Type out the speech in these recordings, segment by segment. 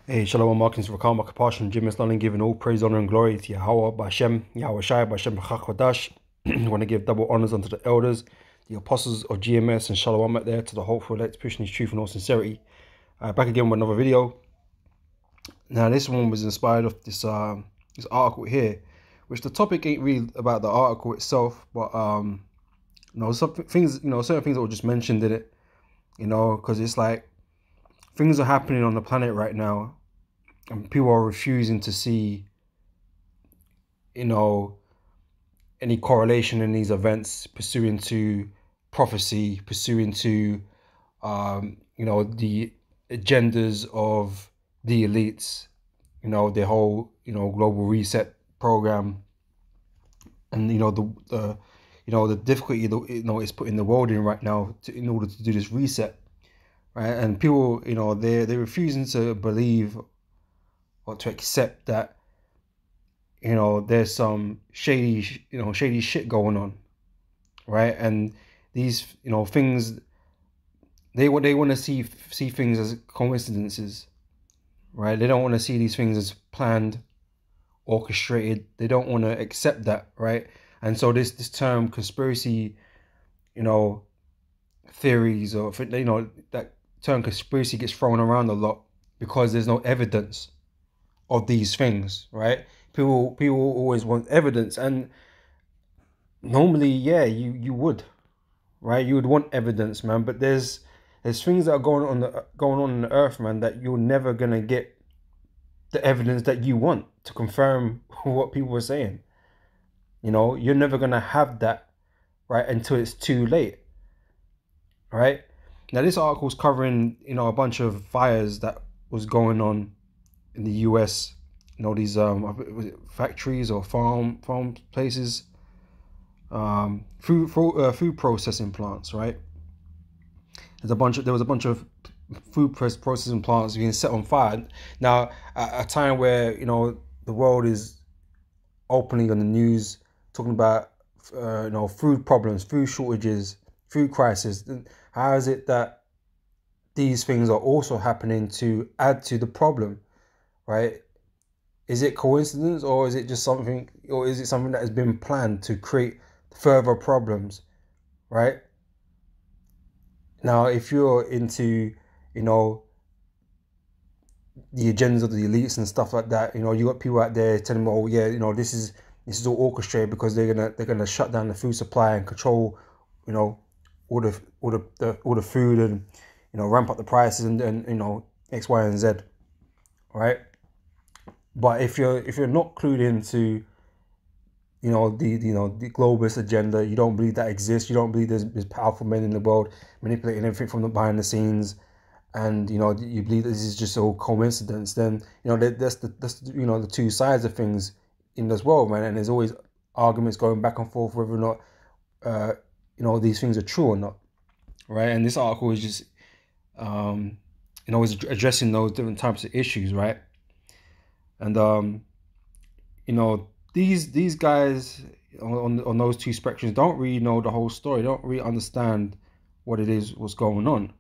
Hey, Shalom, Markins, Rakam, Makapashim, Jim Islam, giving all praise, honor, and glory to Yahweh, Bashem, Yahweh Shai, Bashem, Chakwadash. I want to give double honors unto the elders, the apostles of GMS, and Shalom out there to the hopeful elect, pushing his truth and all sincerity. Back again with another video. Now, this one was inspired of this article here, which the topic ain't really about the article itself, but some things, certain things that were just mentioned in it, because it's like things are happening on the planet right now, and people are refusing to see, any correlation in these events, pursuing to prophecy, pursuing to, the agendas of the elites, the whole, global reset program, and the difficulty that it's putting the world in right now in order to do this reset, right? And people, they're refusing to believe or to accept that there's some shady shit going on, right? And these, things, they want to see things as coincidences, right? They don't want to see these things as planned, orchestrated. They don't want to accept that, right? And so this term conspiracy, theories, or that term conspiracy gets thrown around a lot because there's no evidence of these things, right? People always want evidence, and normally, yeah, you would, right? You would want evidence, man. But there's things that are going on in the earth, man, that you're never gonna get the evidence that you want to confirm what people are saying. You're never gonna have that, right, until it's too late, right? Now, this article is covering, a bunch of fires that was going on in the US. These factories or farm places, food processing plants, right? There was a bunch of food processing plants being set on fire. Now, at a time where the world is openly on the news talking about food problems, food shortages, food crisis, how is it that these things are also happening to add to the problem, right? Is it coincidence, or is it something that has been planned to create further problems, right? Now, if you're into, the agendas of the elites and stuff like that, you got people out there telling me, oh yeah, this is all orchestrated because they're gonna shut down the food supply and control, all the food, and ramp up the prices, and X, Y, and Z, right? But if you're not clued into, the globalist agenda, you don't believe that exists, you don't believe there's powerful men in the world manipulating everything from the behind the scenes, and you believe this is just all coincidence, then that's the two sides of things in this world, man. And there's always arguments going back and forth whether or not these things are true or not, right? And this article is just is addressing those different types of issues, right? And these guys on those two spectrums don't really know the whole story, don't really understand what's going on.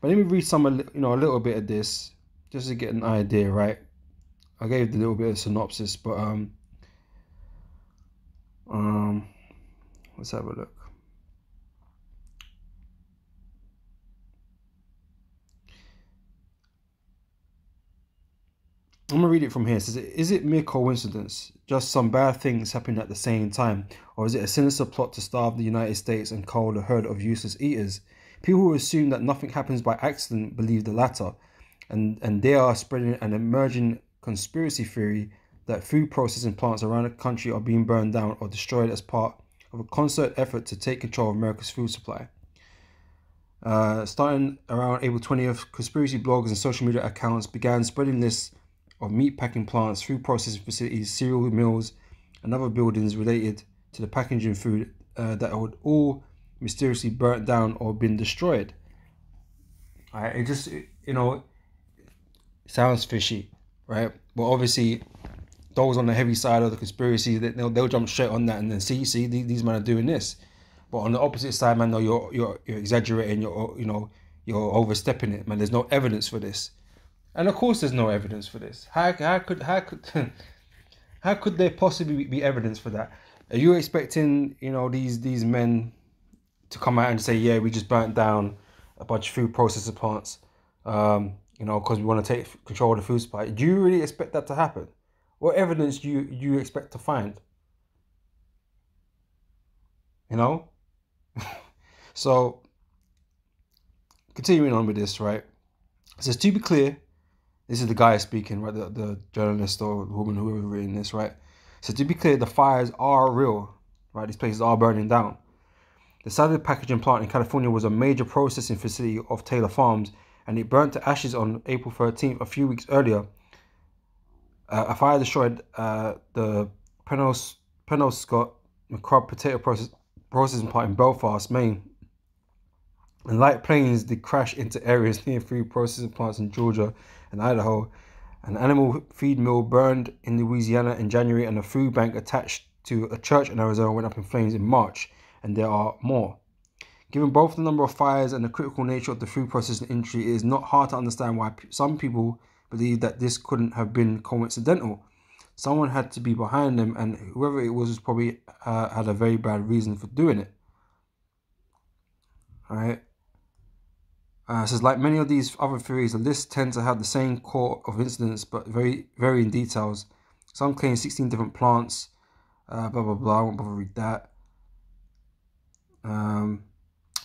But let me read a little bit of this just to get an idea, right? I gave the little bit of synopsis, but let's have a look. I'm gonna read it from here. It says, is it mere coincidence? Just some bad things happening at the same time? Or is it a sinister plot to starve the United States and cull a herd of useless eaters? People who assume that nothing happens by accident believe the latter, and they are spreading an emerging conspiracy theory that food processing plants around the country are being burned down or destroyed as part of a concerted effort to take control of America's food supply. Starting around April 20th, conspiracy bloggers and social media accounts began spreading lists of meat packing plants, food processing facilities, cereal mills, and other buildings related to the packaging food that would all mysteriously burnt down or been destroyed. Alright, it just sounds fishy, right? But obviously, those on the heavy side of the conspiracy, they'll jump straight on that and then see these men are doing this. But on the opposite side, man, no, you're exaggerating, you're overstepping it, man. There's no evidence for this. And of course, there's no evidence for this. How could how could there possibly be evidence for that? Are you expecting, you know, these men to come out and say, yeah, we just burnt down a bunch of food processor plants, you know, because we want to take control of the food supply? Do you really expect that to happen? What evidence do you expect to find? You know? So, continuing on with this, right? It says, to be clear, this is the guy speaking, right? The journalist or the woman who written this, right? So to be clear, the fires are real, right? These places are burning down. The salad packaging plant in California was a major processing facility of Taylor Farms, and it burnt to ashes on April 13th, a few weeks earlier. A fire destroyed the Penobscot McCrob potato processing plant in Belfast, Maine. And light planes did crash into areas near food processing plants in Georgia and Idaho. An animal feed mill burned in Louisiana in January, and a food bank attached to a church in Arizona went up in flames in March, and there are more. Given both the number of fires and the critical nature of the food processing industry, it is not hard to understand why some people believe that this couldn't have been coincidental. Someone had to be behind them, and whoever it was probably had a very bad reason for doing it. All right. Says, like many of these other theories, the list tends to have the same core of incidents, but very varying details. Some claim 16 different plants, blah, blah, blah. I won't bother read that.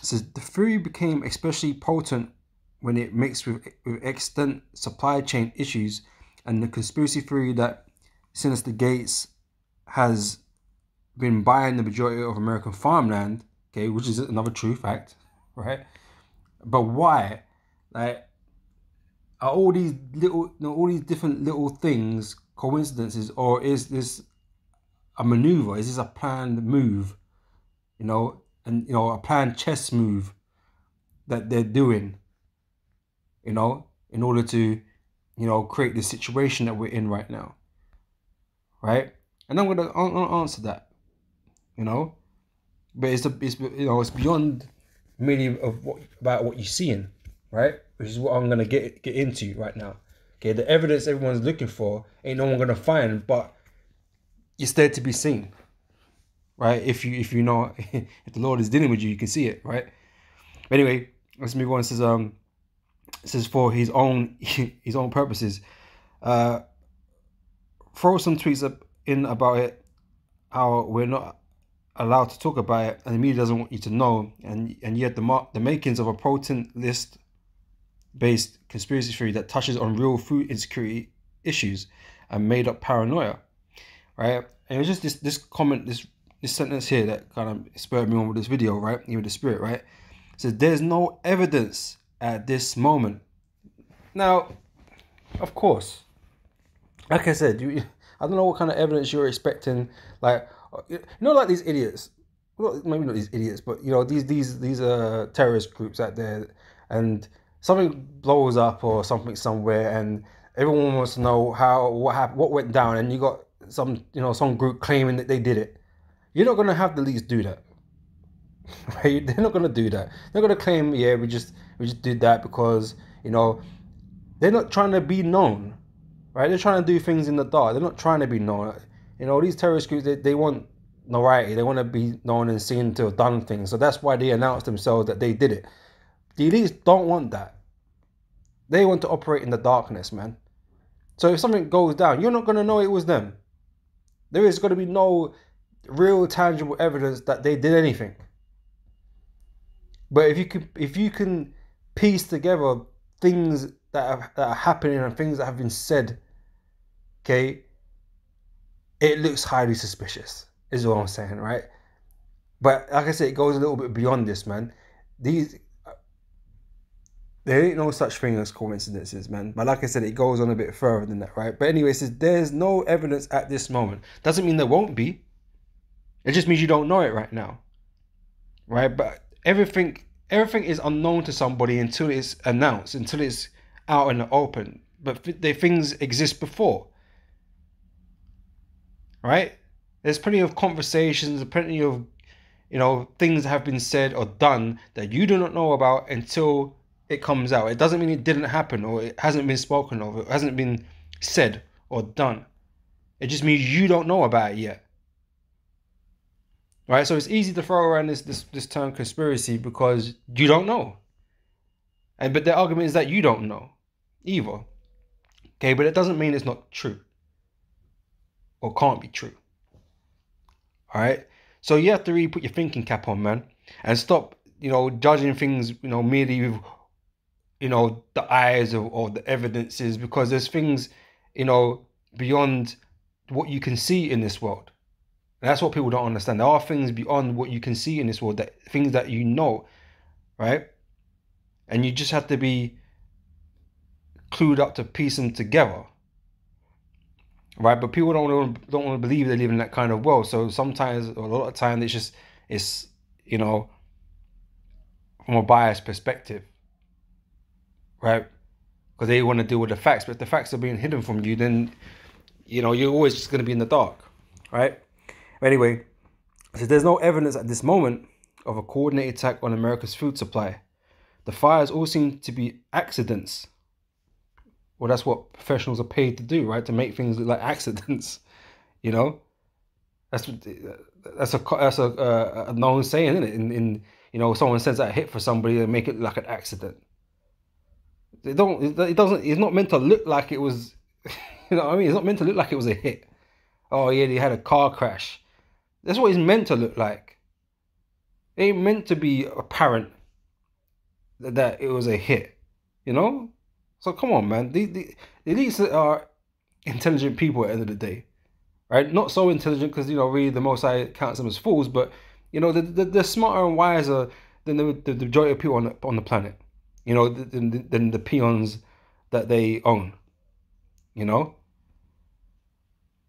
Says, the theory became especially potent when it mixed with extant supply chain issues, and the conspiracy theory that Sinister Gates has been buying the majority of American farmland, okay, which is another true fact, right? But why? Like, are all these little, all these different little things coincidences, or is this a maneuver? Is this a planned move? You know, and you know, a planned chess move that they're doing. You know, in order to, you know, create the situation that we're in right now, right? And I'm gonna answer that. You know, but it's you know, it's beyond merely of about what you're seeing, right? Which is what I'm gonna get into right now. Okay, the evidence everyone's looking for ain't no one gonna find, but it's there to be seen, right? If you know, if the Lord is dealing with you, you can see it, right? But anyway, let's move on. It says for his own purposes, throw some tweets up in about it, how we're not allowed to talk about it, and the media doesn't want you to know, and yet the makings of a potent list-based conspiracy theory that touches on real food insecurity issues and made up paranoia, right? And it was just this comment, this sentence here that kind of spurred me on with this video, right? With the spirit, right? It says, there's no evidence at this moment. Now, of course, like I said, I don't know what kind of evidence you're expecting. Like, you know, like these idiots. Well, maybe not these idiots, but you know, these terrorist groups out there, and something blows up or something somewhere, and everyone wants to know what happened, what went down, and you got some group claiming that they did it. You're not gonna have the leaks do that, right? They're not gonna do that. They're gonna claim, yeah, we just did that because, you know, they're not trying to be known, right? They're trying to do things in the dark. They're not trying to be known. You know, these terrorist groups, they want notoriety. They want to be known and seen to have done things. So that's why they announce themselves that they did it. The elites don't want that. They want to operate in the darkness, man. So if something goes down, you're not going to know it was them. There is going to be no real tangible evidence that they did anything. But if you can piece together things that are happening and things that have been said, okay, it looks highly suspicious, is what I'm saying, right? But like I said, it goes a little bit beyond this, man. There ain't no such thing as coincidences, man. But like I said, it goes on a bit further than that, right? But anyway, it says there's no evidence at this moment. Doesn't mean there won't be. It just means you don't know it right now, right? But everything is unknown to somebody until it's announced, until it's out in the open. But the things exist before, right? There's plenty of conversations, plenty of, you know, things that have been said or done that you do not know about until it comes out. It doesn't mean it didn't happen, or it hasn't been spoken of, it hasn't been said or done. It just means you don't know about it yet. Right? So it's easy to throw around this term conspiracy because you don't know. But the argument is that you don't know either. Okay, but it doesn't mean it's not true or can't be true. All right. So you have to really put your thinking cap on, man, and stop, judging things, merely with, the eyes or the evidences, because there's things, beyond what you can see in this world. And that's what people don't understand. There are things beyond what you can see in this world, that things that right? And you just have to be clued up to piece them together, right? But people don't want to believe they live in that kind of world. So sometimes, or a lot of time, it's from a biased perspective, right? Because they want to deal with the facts, but if the facts are being hidden from you, then you're always just going to be in the dark, right? Anyway, so there's no evidence at this moment of a coordinated attack on America's food supply. The fires all seem to be accidents. Well, that's what professionals are paid to do, right? To make things look like accidents. That's a known saying, isn't it? In someone sends out a hit for somebody and make it look like an accident. It's not meant to look like it was. You know what I mean? It's not meant to look like it was a hit. Oh yeah, they had a car crash. That's what it's meant to look like. It ain't meant to be apparent that it was a hit. So come on, man. The elites are intelligent people at the end of the day, right? Not so intelligent because really the Most High counts them as fools, but they're smarter and wiser than the majority of people on the planet. Than the peons that they own.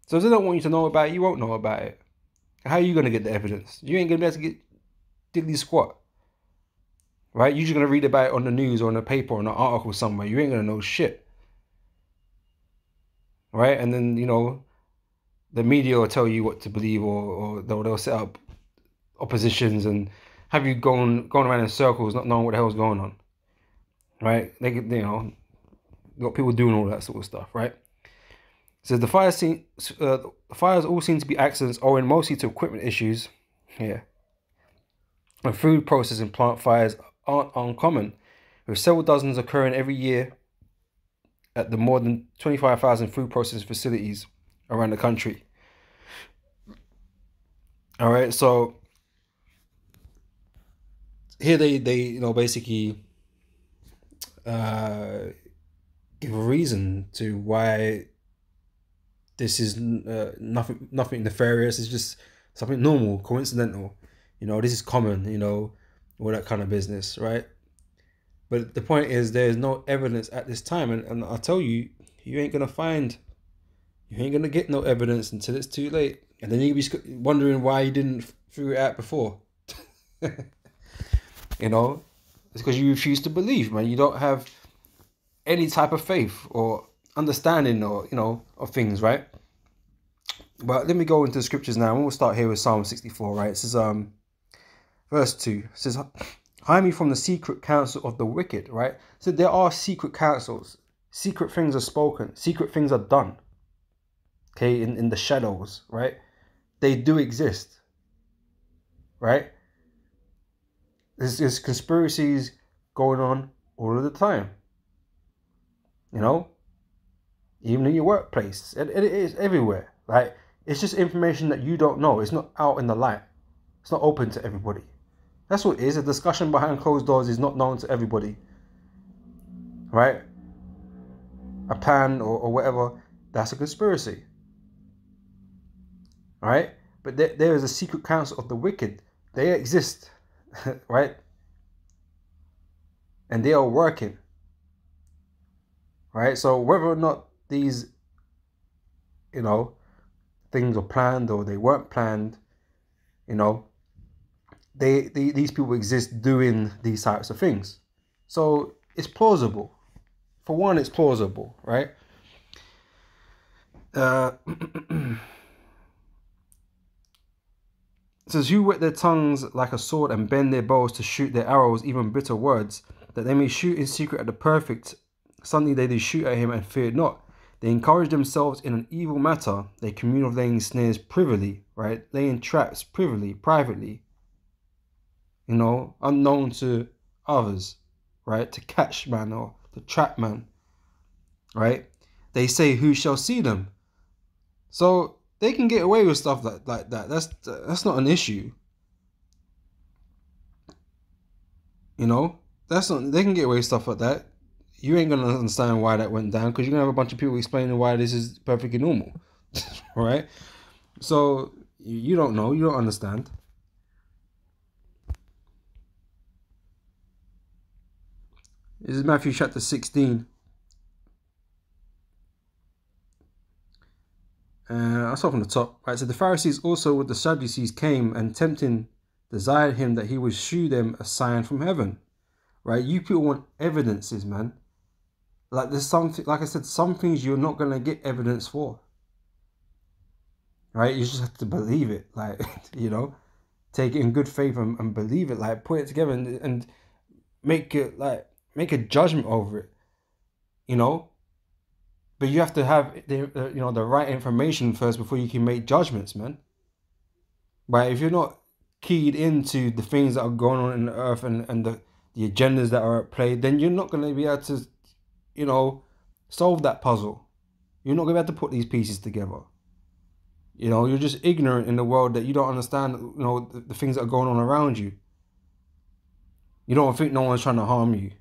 So if they don't want you to know about it, you won't know about it. How are you gonna get the evidence? You ain't gonna be able to get diddly squat. Right? You're just going to read about it on the news or in a paper or in an article somewhere. You ain't going to know shit. Right? And then, the media will tell you what to believe, or they'll set up oppositions and have you going around in circles not knowing what the hell's going on. Right? They could, got people doing all that sort of stuff, right? So the fires all seem to be accidents owing mostly to equipment issues. Yeah. And food processing plant fires aren't uncommon, with several dozens occurring every year at the more than 25,000 food processing facilities around the country. All right, so here they basically give a reason to why this is nothing nefarious. It's just something normal, coincidental. This is common. All that kind of business, right? But the point is, there's no evidence at this time, and I'll tell you, you ain't gonna get no evidence until it's too late, and then you'll be wondering why you didn't figure it out before. It's because you refuse to believe, man. You don't have any type of faith or understanding, or of things, right? But let me go into the scriptures now, and we'll start here with Psalm 64, right? It says, verse 2, it says, hide me from the secret counsel of the wicked, right? So there are secret counsels. Secret things are spoken. Secret things are done. Okay, in the shadows, right? They do exist, right? There's conspiracies going on all of the time. Even in your workplace. It is everywhere, right? It's just information that you don't know. It's not out in the light. It's not open to everybody. That's what it is. A discussion behind closed doors is not known to everybody. Right? A plan or whatever, that's a conspiracy. Right? But there is a secret counsel of the wicked. They exist. Right? And they are working. Right? So whether or not these, things are planned or they weren't planned, these people exist doing these types of things. So it's plausible. For one, it's plausible, right? It says, who wet their tongues like a sword and bend their bows to shoot their arrows, even bitter words. that they may shoot in secret at the perfect. Suddenly they did shoot at him and feared not. They encourage themselves in an evil matter. They commune of laying snares privily, right? Laying traps privily, privately, unknown to others, right? To catch man or to trap man, right? They say, who shall see them? So they can get away with stuff like that. That's not an issue. They can get away with stuff like that. You ain't gonna understand why that went down because you're gonna have a bunch of people explaining why this is perfectly normal, right? So you don't know, you don't understand. This is Matthew chapter 16. I'll start from the top. Right, so the Pharisees also with the Sadducees came and tempting desired him that he would shew them a sign from heaven. Right, you people want evidences, man. Like there's something, like I said, some things you're not gonna get evidence for. Right, you just have to believe it, like take it in good faith and believe it, like put it together and make a judgment over it, But you have to have the right information first before you can make judgments, man. Right? If you're not keyed into the things that are going on in the earth and the agendas that are at play, then you're not going to be able to, solve that puzzle. You're not going to be able to put these pieces together. You're just ignorant in the world that you don't understand, the things that are going on around you. You don't think no one's trying to harm you.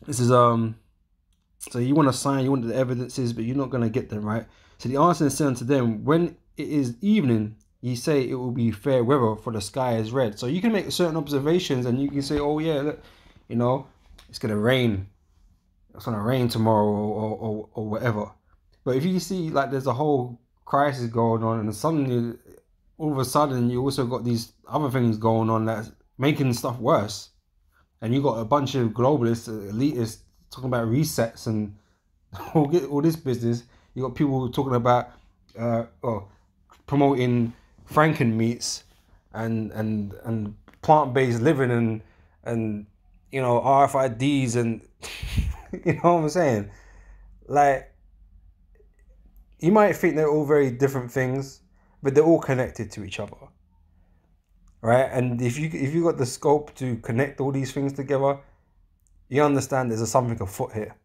This is so you want a sign, you want the evidences, but you're not going to get them, right? So the answer said unto them, when it is evening, ye say it will be fair weather, for the sky is red. So you can make certain observations and you can say, oh yeah, look, it's going to rain. It's going to rain tomorrow or whatever. But if you see like there's a whole crisis going on and suddenly, all of a sudden, you also got these other things going on that's making stuff worse. And you got a bunch of globalists, elitists talking about resets and all this business. You got people talking about promoting Franken meats and plant-based living and RFIDs and you know what I'm saying? Like, you might think they're all very different things, but they're all connected to each other. Right? And if you got the scope to connect all these things together, you understand there's something afoot here.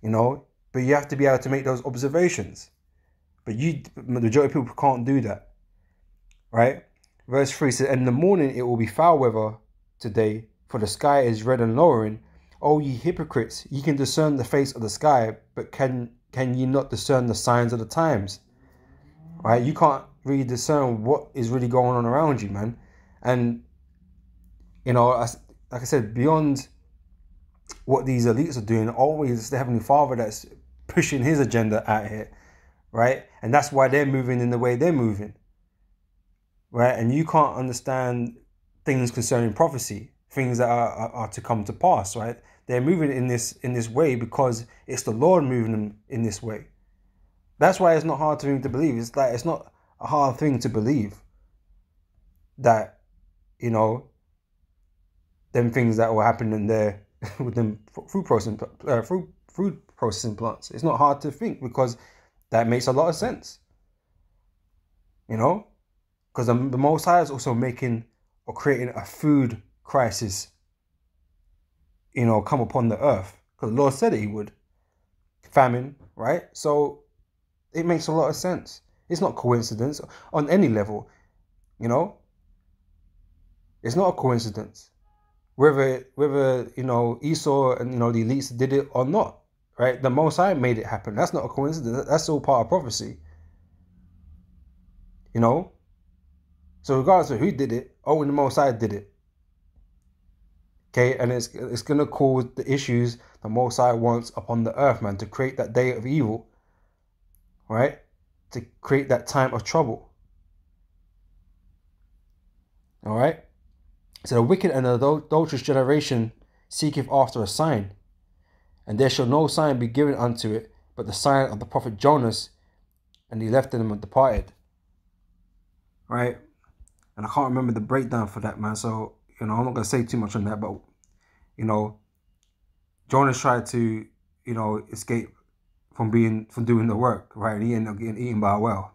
But you have to be able to make those observations. But the majority of people can't do that. Right? Verse 3 says, in the morning it will be foul weather today, for the sky is red and lowering. O ye hypocrites, ye can discern the face of the sky, but can ye not discern the signs of the times? Right? You can't really discern what is really going on around you, man. And like I said, beyond what these elites are doing, always the Heavenly Father that's pushing his agenda out here, right? And that's why they're moving in the way they're moving, right? And you can't understand things concerning prophecy, things that are to come to pass, right? They're moving in this way because it's the Lord moving them in this way. That's why it's not hard for him to believe. It's not a hard thing to believe that, them things that will happen in there with them food processing plants. It's not hard to think because that makes a lot of sense. Because the Most High is also making or creating a food crisis, come upon the earth. Because the Lord said that he would. Famine, right? So it makes a lot of sense. It's not coincidence on any level, It's not a coincidence. Whether Esau and the elites did it or not, right? The Most High made it happen. That's not a coincidence. That's all part of prophecy. So regardless of who did it, when the Most High did it. Okay, and it's gonna cause the issues the Most High wants upon the earth, man, to create that day of evil, right? To create that time of trouble. All right. So the wicked and the adulterous generation seeketh after a sign, and there shall no sign be given unto it, but the sign of the prophet Jonas. And he left them and departed. Right? And I can't remember the breakdown for that, man. So, I'm not going to say too much on that, but, you know, Jonas tried to, escape from doing the work, right? And he ended up getting eaten by a whale,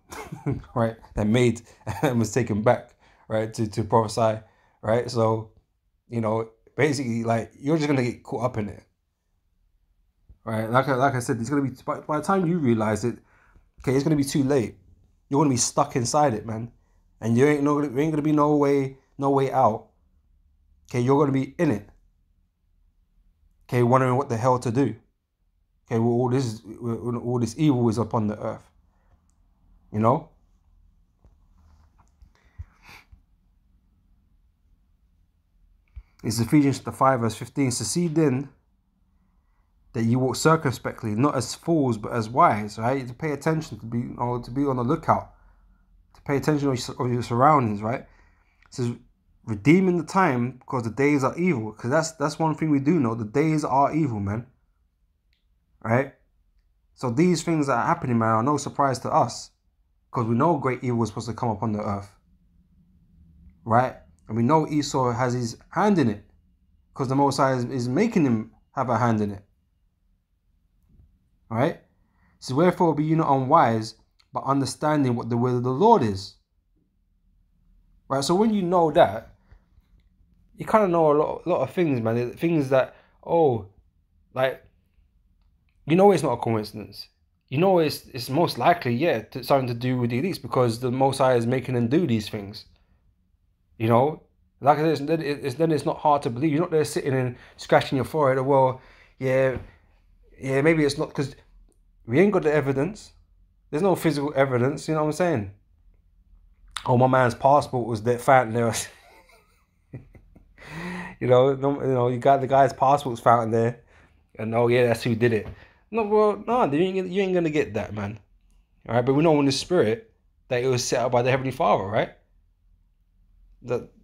right? That maid was taken back, right, to prophesy, right? So, basically, like, you're just gonna get caught up in it, right? Like I said, it's gonna be by the time you realize it, okay, it's gonna be too late. You're gonna be stuck inside it, man, and there ain't gonna be no way out. Okay, you're gonna be in it. Okay, wondering what the hell to do. Okay, well, all this evil is upon the earth. It's Ephesians 5 verse 15. So see then that you walk circumspectly, not as fools but as wise, right? To pay attention, to be on the lookout, to pay attention to your surroundings, right? It says redeeming the time because the days are evil. Because that's one thing we do know. The days are evil, man. Right? So these things that are happening, man, are no surprise to us. Because we know great evil is supposed to come upon the earth. Right? And we know Esau has his hand in it. Because the Most High is making him have a hand in it. Right? So wherefore be you not unwise, but understanding what the will of the Lord is. Right? So when you know that, you kind of know a lot of things, man. Things that, like, it's not a coincidence. It's most likely, yeah, something to do with the elites because the Most High is making them do these things. Like I said, it's not hard to believe. You're not there sitting and scratching your forehead. Well, yeah, maybe it's not because we ain't got the evidence. There's no physical evidence. You know what I'm saying? Oh, my man's passport was there, found there. You got the guy's passport's found there, and that's who did it. No, well, no, you ain't gonna get that, man. All right, but we know in the spirit that it was set up by the Heavenly Father, right?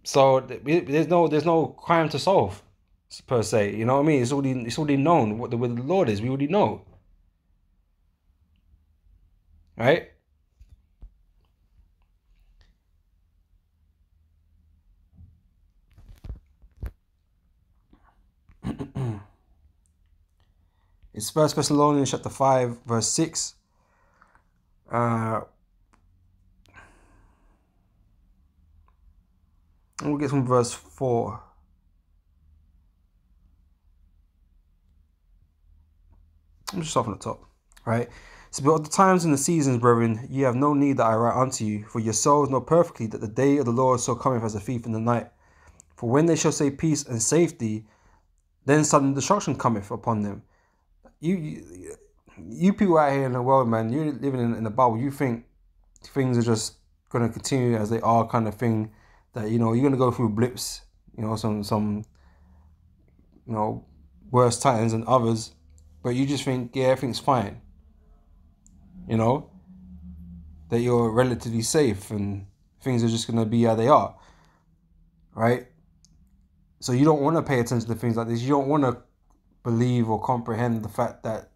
So there's no crime to solve per se. You know what I mean? It's already known what the will of the Lord is. We already know, right? It's 1 Thessalonians chapter 5 verse 6. And we'll get from verse 4. I'm just off on the top, right? So, but of the times and the seasons, brethren, ye have no need that I write unto you, for yourselves know perfectly that the day of the Lord so cometh as a thief in the night. For when they shall say peace and safety, then sudden destruction cometh upon them. You people out here in the world, man, you're living in a bubble. You think things are just going to continue as they are, kind of thing. That you're going to go through blips, some worse times than others, but you just think everything's fine. That you're relatively safe and things are just going to be how they are, right? So you don't want to pay attention to things like this. You don't want to believe or comprehend the fact that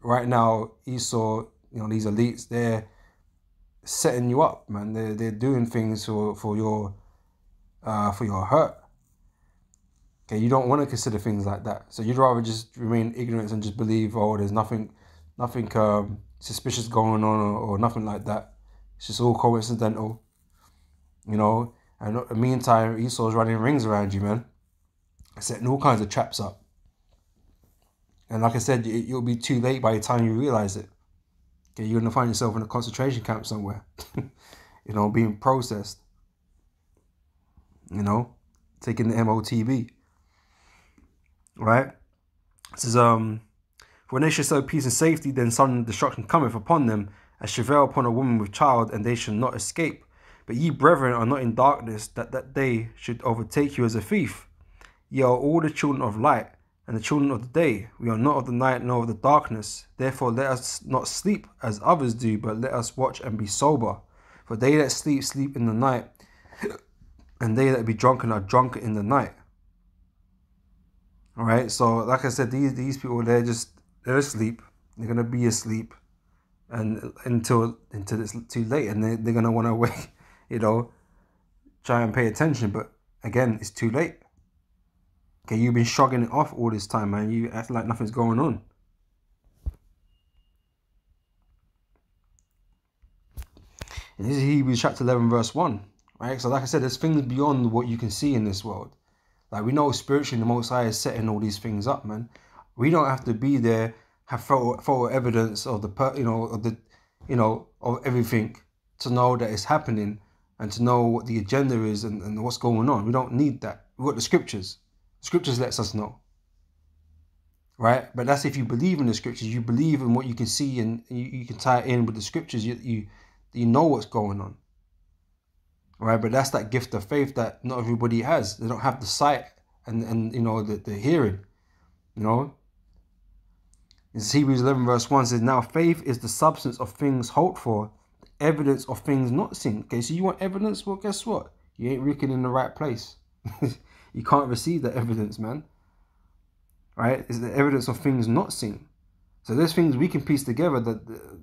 right now Esau, these elites, they're setting you up, man. They're doing things for your hurt. Okay, you don't want to consider things like that. So you'd rather just remain ignorant and just believe, there's nothing suspicious going on or nothing like that. It's just all coincidental, And in the meantime, Esau's running rings around you, man, setting all kinds of traps up. And like I said, you'll be too late by the time you realize it. Okay, you're gonna find yourself in a concentration camp somewhere, being processed. Taking the MOTB. Right? It says, when they shall sow peace and safety, then sudden destruction cometh upon them, as travail upon a woman with child, and they shall not escape. But ye, brethren, are not in darkness, that day should overtake you as a thief. Ye are all the children of light, and the children of the day. We are not of the night nor of the darkness. Therefore let us not sleep as others do, but let us watch and be sober. For they that sleep, sleep in the night, and they that be drunken are drunk in the night. All right, so like I said, these people, they're asleep. They're gonna be asleep, and until it's too late, and they're gonna want to wake, try and pay attention, but again, it's too late. Okay, you've been shrugging it off all this time, man. You act like nothing's going on. And this is Hebrews chapter 11, verse 1. Right? So like I said, there's things beyond what you can see in this world. Like, we know spiritually the Most High is setting all these things up, man. We don't have to be there, have photo evidence of the of everything to know that it's happening and to know what the agenda is and what's going on. We don't need that. We've got the scriptures. The scriptures lets us know. Right? But that's if you believe in the scriptures. You believe in what you can see, and you can tie it in with the scriptures. You know what's going on. Right? But that's that gift of faith that not everybody has. They don't have the sight and the hearing. It's Hebrews 11 verse 1 says, now faith is the substance of things hoped for, evidence of things not seen. Okay, so you want evidence? Well, guess what? You ain't looking in the right place. You can't receive that evidence, man. Right? It's the evidence of things not seen. So there's things we can piece together that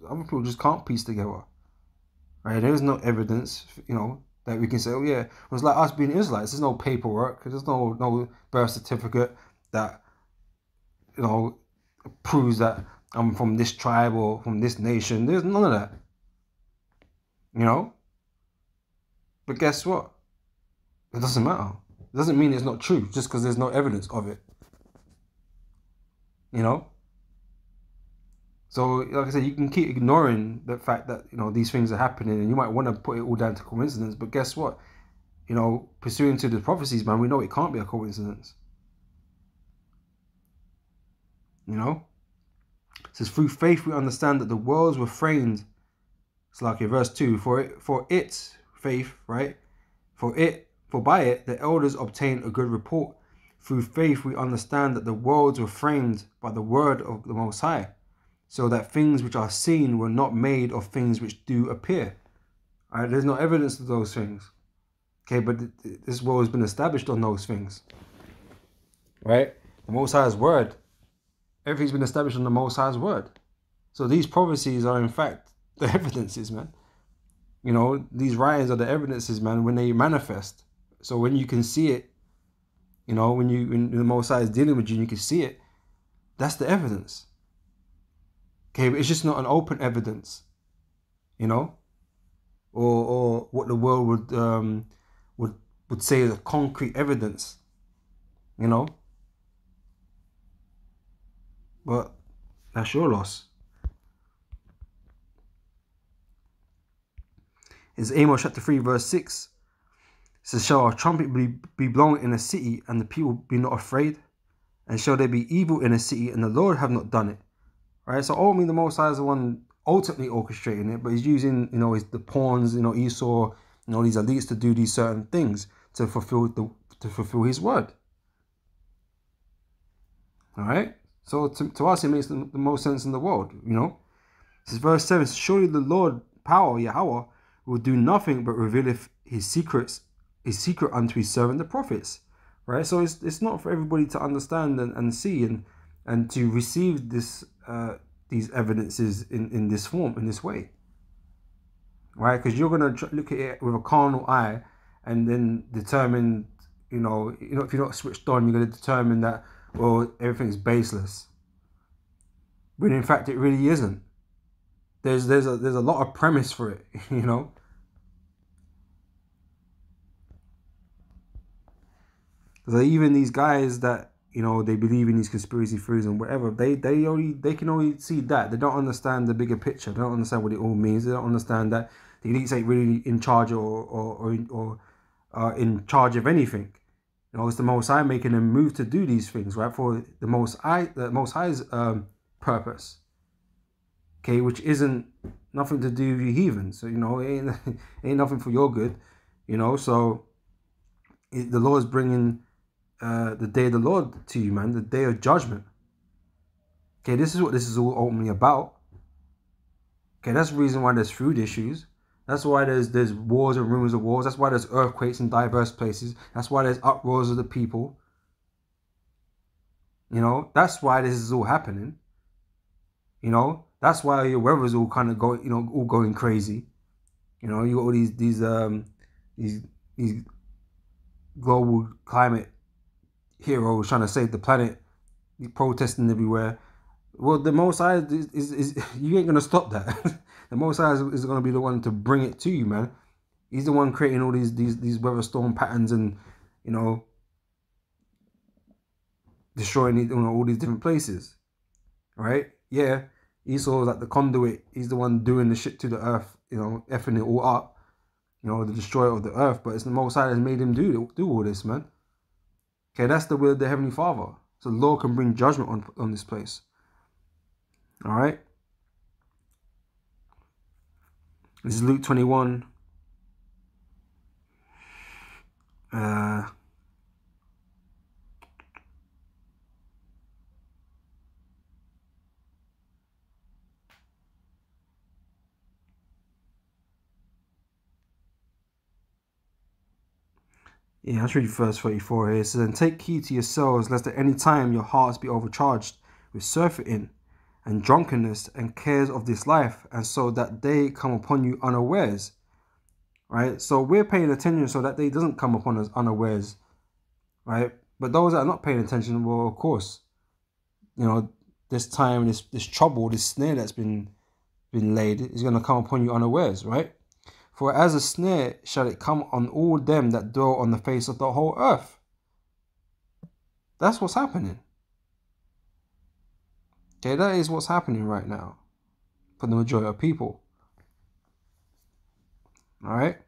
other people just can't piece together. Right? There's no evidence, that we can say, oh yeah, it was like us being Israelites. There's no paperwork. There's no birth certificate that, proves that I'm from this tribe or from this nation. There's none of that. But guess what? It doesn't matter. It doesn't mean it's not true just because there's no evidence of it. So, like I said, you can keep ignoring the fact that, these things are happening, and you might want to put it all down to coincidence, but guess what? Pursuing to the prophecies, man, we know it can't be a coincidence. It says, through faith we understand that the worlds were framed. It's like in verse 2, for its faith, right? For by it the elders obtained a good report. Through faith we understand that the worlds were framed by the word of the Most High, so that things which are seen were not made of things which do appear. All right, there's no evidence of those things. Okay, but this world has been established on those things. Right? The Most High's word. Everything's been established on the Most High's word. So these prophecies are in fact the evidences, man. These writings are the evidences, man, when they manifest. So when you can see it, when the Most High is dealing with you and you can see it, that's the evidence. Okay, but it's just not an open evidence, or what the world would say is a concrete evidence, But that's your loss. It's Amos chapter 3 verse 6. It says, shall a trumpet be blown in a city, and the people be not afraid? And shall there be evil in a city, and the Lord have not done it? Right? So ultimately the Most High is the one ultimately orchestrating it, but he's using, the pawns, Esau, these elites to do these certain things to fulfill his word. All right? So to us, it makes the most sense in the world, It says verse 7, surely the Lord power, Yahweh, will do nothing but revealeth his secret unto his servant the prophets. Right? So it's not for everybody to understand and see and to receive this these evidences in this form, in this way. Right? Because you're going to look at it with a carnal eye and then determine, if you're not switched on, you're going to determine that, well, everything's baseless. When in fact it really isn't. There's a lot of premise for it, So even these guys that, they believe in these conspiracy theories and whatever, they can only see that. They don't understand the bigger picture. They don't understand what it all means. They don't understand that the elites ain't really in charge or in charge of anything. It's the Most High making them move to do these things, right? For the Most High's purpose. Okay, which isn't nothing to do with you heathens. So, it ain't nothing for your good. So the Lord's bringing the day of the Lord to you, man, the day of judgment. Okay, this is what this is all ultimately about. Okay, that's the reason why there's food issues. That's why there's wars and rumors of wars. That's why there's earthquakes in diverse places. That's why there's uproars of the people. That's why this is all happening. That's why your weather's all kind of going, all going crazy. You got all these global climate heroes trying to save the planet, protesting everywhere. Well, the Most High is you ain't gonna stop that. The Most High is gonna be the one to bring it to you, man. He's the one creating all these weather storm patterns and, you know, destroying, you know, all these different places, right? Yeah, Esau's like the conduit. He's the one doing the shit to the earth, you know, effing it all up, you know, the destroyer of the earth. But it's the Most High that's made him do all this, man. Okay, that's the will of the Heavenly Father. So the Lord can bring judgment on this place. All right. This is Luke 21. Yeah, I'll read verse 34 here. It says, and take heed to yourselves, lest at any time your hearts be overcharged with surfeiting and drunkenness and cares of this life, and so that day come upon you unawares. Right? So we're paying attention so that day doesn't come upon us unawares. Right? But those that are not paying attention, well, of course, you know, this time, this trouble, this snare that's been laid is going to come upon you unawares, right? For as a snare shall it come on all them that dwell on the face of the whole earth. That's what's happening. Okay, that is what's happening right now for the majority of people. All right?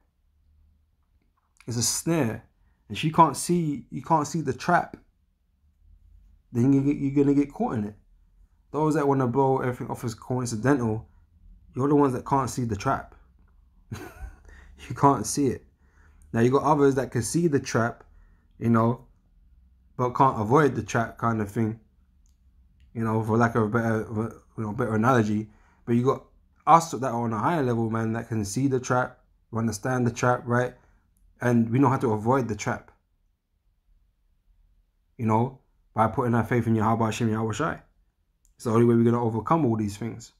It's a snare. If you can't see the trap, then you're going to get caught in it. Those that want to blow everything off as coincidental, you're the ones that can't see the trap. You can't see it. Now you got others that can see the trap, you know, but can't avoid the trap, kind of thing. You know, for lack of a better analogy. But you got us that are on a higher level, man, that can see the trap, we understand the trap, right? And we know how to avoid the trap. You know, by putting our faith in Yahweh Hashem Yahweh Shai. It's the only way we're going to overcome all these things.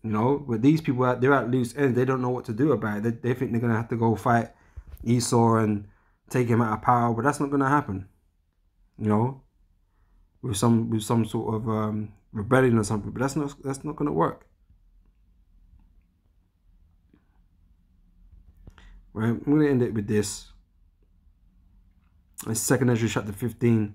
You know, but these people, they're at loose ends. They don't know what to do about it. They think they're going to have to go fight Esau and take him out of power, but that's not going to happen. You know, with some sort of rebellion or something, but that's not going to work. Right, I'm going to end it with this. It's 2nd Ezra chapter 15.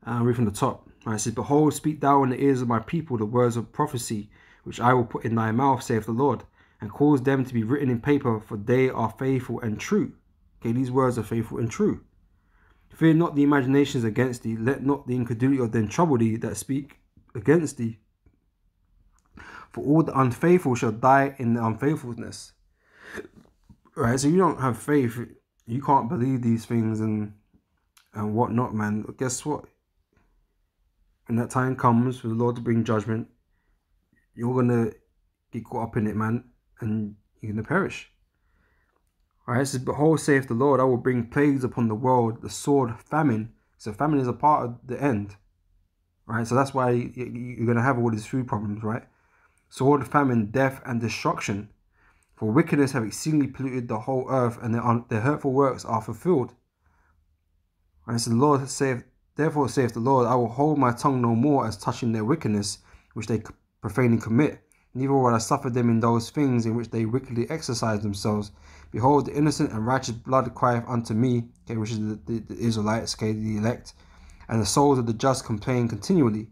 I'll read from the top. Right, it says, behold, speak thou in the ears of my people the words of prophecy, which I will put in thy mouth, saith the Lord, and cause them to be written in paper, for they are faithful and true. Okay, these words are faithful and true. Fear not the imaginations against thee, let not the incredulity of them trouble thee that speak against thee. For all the unfaithful shall die in the unfaithfulness. Right, so you don't have faith, you can't believe these things and whatnot, man. But guess what? When that time comes for the Lord to bring judgment, you're gonna get caught up in it, man, and you're gonna perish. All right, it says, behold, saith the Lord, I will bring plagues upon the world, the sword, famine. So famine is a part of the end. Right, so that's why you're gonna have all these food problems, right? Sword, famine, death, and destruction. For wickedness have exceedingly polluted the whole earth, and their hurtful works are fulfilled. And so the Lord saith, therefore saith the Lord, I will hold my tongue no more as touching their wickedness, which they profanely commit. Neither will I suffer them in those things in which they wickedly exercise themselves. Behold, the innocent and righteous blood crieth unto me, okay, which is the Israelites, okay, the elect, and the souls of the just complain continually.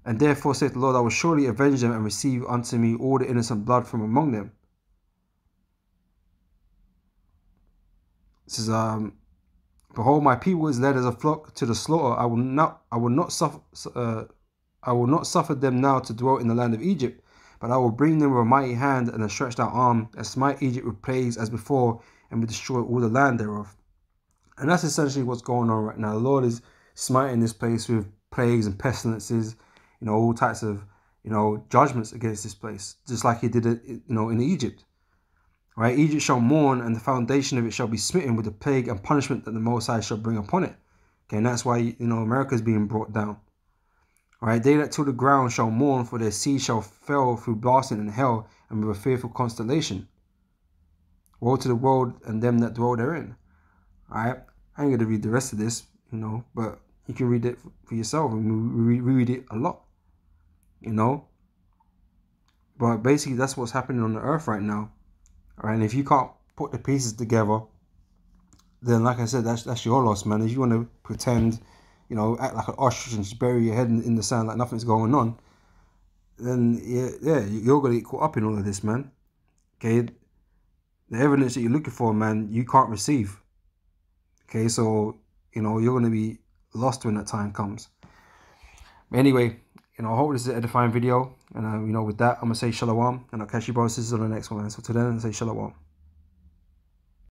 And therefore saith the Lord, I will surely avenge them and receive unto me all the innocent blood from among them. It says, behold, my people is led as a flock to the slaughter. I will not suffer them now to dwell in the land of Egypt, but I will bring them with a mighty hand and a stretched out arm, and smite Egypt with plagues as before, and will destroy all the land thereof. And that's essentially what's going on right now. The Lord is smiting this place with plagues and pestilences, you know, all types of, you know, judgments against this place, just like he did it, you know, in Egypt. Right? Egypt shall mourn, and the foundation of it shall be smitten with the plague and punishment that the Most High shall bring upon it. Okay, and that's why, you know, America is being brought down. All right, they that till the ground shall mourn, for their seed shall fell through blasting and hell, and with a fearful constellation. Woe to the world and them that dwell therein. Alright? I ain't gonna read the rest of this, you know, but you can read it for yourself, and we read it a lot, you know. But basically, that's what's happening on the earth right now. Alright, and if you can't put the pieces together, then like I said, that's your loss, man. If you want to pretend, you know, act like an ostrich and just bury your head in the sand like nothing's going on, then yeah, you're gonna get caught up in all of this, man. Okay, the evidence that you're looking for, man, you can't receive. Okay, so you know you're gonna be lost when that time comes. But anyway, you know, I hope this is an edifying video, and you know, with that, I'm gonna say shalom, and I'll catch you brothers and sisters on the next one. So till then, I say shalom.